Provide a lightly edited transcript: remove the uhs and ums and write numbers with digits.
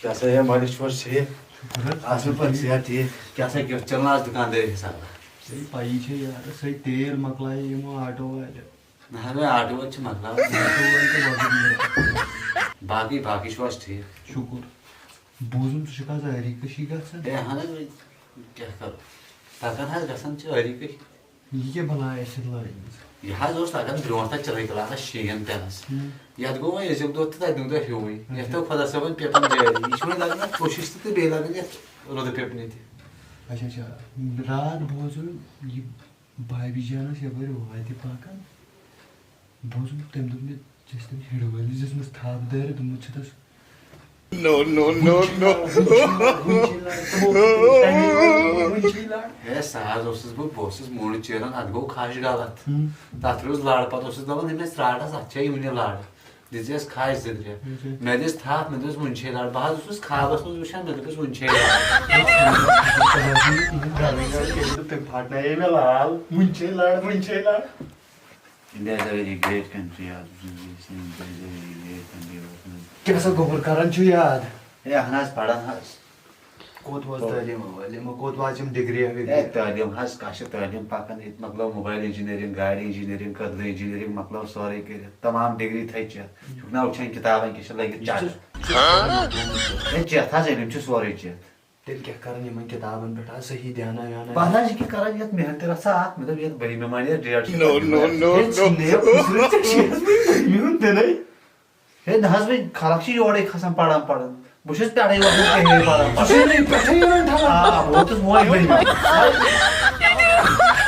क्या सा है मालिश वर्ष है आज में पर सेहत है क्या सा कि चलना आज दुकानदार हिसाब सही पाई छे यार सही तेल मकलाई यमो ऑटो वाले ना हमें आटो वच्च मकला ऑटो वाले बाकी बाकी श्वास ठीक शुक्र बोझुम छु का जारी कशी गसन ए हां क्या कर ताकन हाल गसन छ हरी के ये भला ऐसे लाइन ये हाल दोस्त ताकन ब्रोंटा चले गला ना शेगन तेनस याद गो मैं जब दो ता दुंदा हुई ये तो खदा सबन पेपन जारी इसमें लगना कोशिश तो बेला ने रोद पेपनी थी अच्छा अच्छा रात बोझुम ये भाई भी जाना से बरे वाई थी पाकन बोझुम तम दुम जस्ट हिडवली जिसमें था दर तुम मुझे No, no, no, no. है साज ओसस बु बोसस मोड़ चेरन अद गो खाश गालत तात्रोज लाड़ पत ओसस दवन हमें स्ट्राटस अच्छा यूने लाड़ दिस खाश जिद्रे मैं दिस था मैं दिस मुंछे लाड़ बाहर ओसस खाबस में वुशान मैं दिस मुंछे तो फाटना ये में लाल मुंचे लाड़ India is a very great country क्या सब गोबर कारण छु याद ए हनास पढ़न हस कोत वाज तालीम वाले म कोत वाजम डिग्री है ए तालीम हस काश तालीम पाकन इत मतलब मोबाइल इंजीनियरिंग गाड़ी इंजीनियरिंग कदर इंजीनियरिंग मतलब सारे के तमाम डिग्री थई छ छुना उछन किताबन के लगे चाट ए छ था जेलिम छ सारे छ तेल क्या करन यमन किताबन बेटा सही ध्यान आया ना पहला जी की करन यत मेहनत रसा मतलब यत बड़ी मेहमानी डेढ़ No, no, no, no. यूं ते नहीं हे नहस में खराक्षी जोड़े खसम पड़न बुशस पे आड़े वो के हे पड़न नहीं पठे था हां वो तो मोय बड़ी